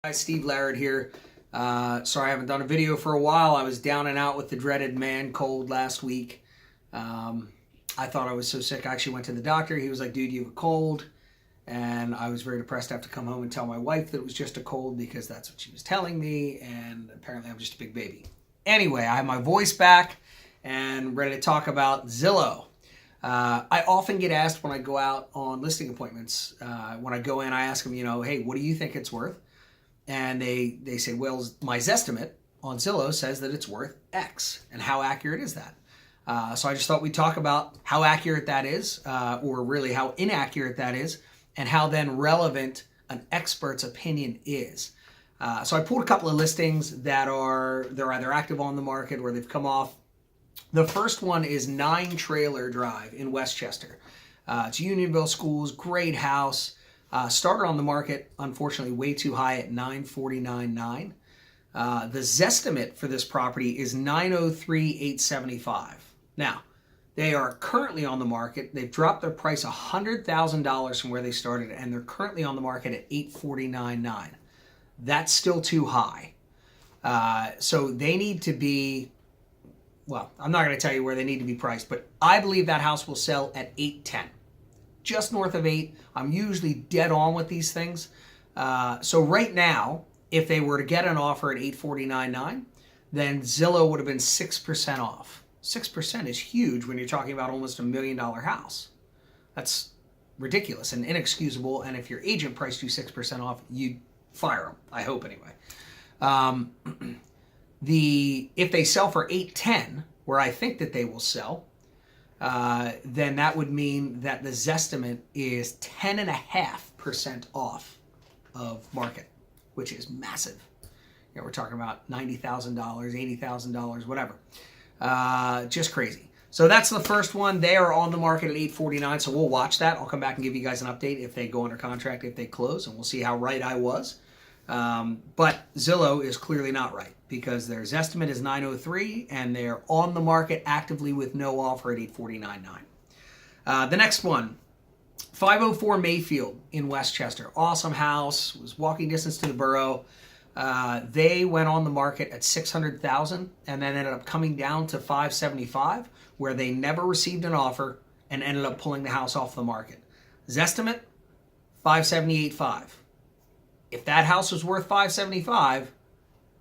Hi, Steve Larrett here. Sorry I haven't done a video for a while. I was down and out with the dreaded man cold last week. I thought I was so sick. I actually went to the doctor. He was like, dude, you have a cold. And I was very depressed to have to come home and tell my wife that it was just a cold because that's what she was telling me. And apparently I'm just a big baby. Anyway, I have my voice back and ready to talk about Zillow. I often get asked when I go out on listing appointments, when I go in, I ask them, hey, what do you think it's worth? And they say, well, my Zestimate on Zillow says that it's worth X. And how accurate is that? So I just thought we'd talk about how accurate that is, or really how inaccurate that is, and how then relevant an expert's opinion is. So I pulled a couple of listings that they're either active on the market or they've come off. The first one is 9 Trailer Drive in Westchester. It's Unionville Schools, great house. Started on the market, unfortunately, way too high at $949,900. The Zestimate for this property is $903,875. Now, they are currently on the market. They've dropped their price $100,000 from where they started, and they're currently on the market at $849,900. That's still too high. So they need to be, well, I'm not going to tell you where they need to be priced, but I believe that house will sell at $810,000. Just north of 8. I'm usually dead on with these things. So right now, if they were to get an offer at $849,900, then Zillow would have been 6% off. 6% is huge when you're talking about almost $1 million house. That's ridiculous and inexcusable. And if your agent priced you 6% off, you'd fire them. I hope anyway. If they sell for $810,000, where I think that they will sell, then that would mean that the Zestimate is 10.5% off of market, which is massive. We're talking about $90,000, $80,000, whatever. Just crazy. So that's the first one. They are on the market at $849,000, so we'll watch that. I'll come back and give you guys an update if they go under contract, if they close, and we'll see how right I was. But Zillow is clearly not right, because their Zestimate is $903,000 and they're on the market actively with no offer at $849,900. The next one, 504 Mayfield in Westchester. Awesome house, was walking distance to the borough. They went on the market at $600,000 and then ended up coming down to $575,000, where they never received an offer and ended up pulling the house off the market. Zestimate, $578,500. If that house was worth $575,000,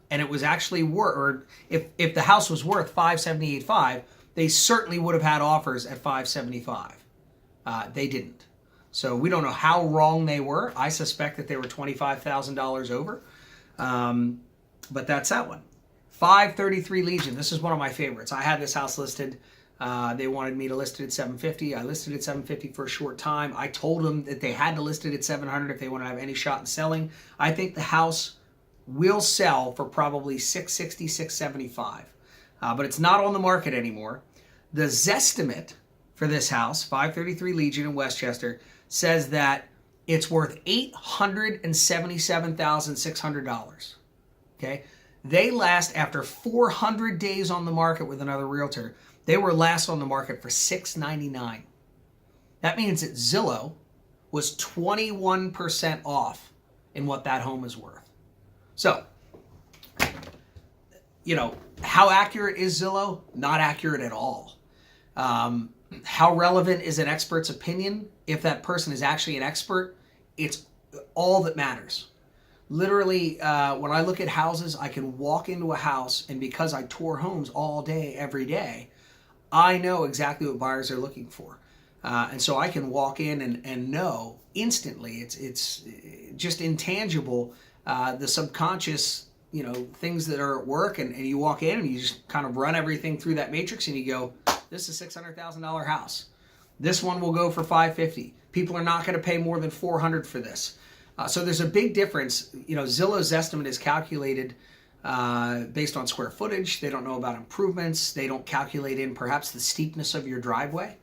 and it was actually worth, or if the house was worth $578,500, they certainly would have had offers at $575,000. They didn't. So we don't know how wrong they were. I suspect that they were $25,000 over. But that's that one. 533 Legion. This is one of my favorites. I had this house listed. They wanted me to list it at $750,000. I listed it at $750,000 for a short time. I told them that they had to list it at $700,000 if they want to have any shot in selling. I think the house will sell for probably $660,000, $675,000. But it's not on the market anymore. The Zestimate for this house, 533 Legion in Westchester, says that it's worth $877,600. Okay? They last, after 400 days on the market with another realtor, they were last on the market for $699,000. That means that Zillow was 21% off in what that home is worth. So, how accurate is Zillow? Not accurate at all. How relevant is an expert's opinion? If that person is actually an expert, it's all that matters. Literally, when I look at houses, I can walk into a house, and because I tour homes all day, every day, I know exactly what buyers are looking for. And so I can walk in and know instantly. It's just intangible. The subconscious, things that are at work, and you walk in and you just kind of run everything through that matrix and you go, this is a $600,000 house. This one will go for $550,000. People are not going to pay more than $400,000 for this. So there's a big difference. Zillow's estimate is calculated based on square footage. They don't know about improvements. They don't calculate in perhaps the steepness of your driveway.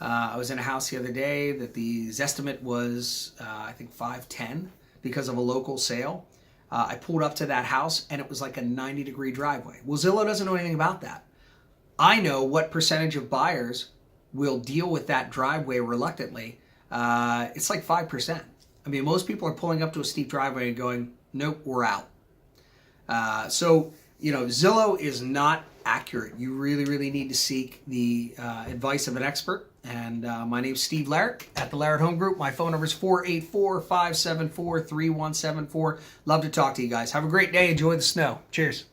I was in a house the other day that the Zestimate was, I think, $510,000 because of a local sale. I pulled up to that house and it was like a 90-degree driveway. Well, Zillow doesn't know anything about that. I know what percentage of buyers will deal with that driveway reluctantly. It's like 5%. I mean, most people are pulling up to a steep driveway and going, Nope, we're out. So, you know, Zillow is not accurate. You really, really need to seek the advice of an expert. And my name's Steve Larrick at the Larrick Home Group. My phone number is 484-574-3174. Love to talk to you guys. Have a great day. Enjoy the snow. Cheers.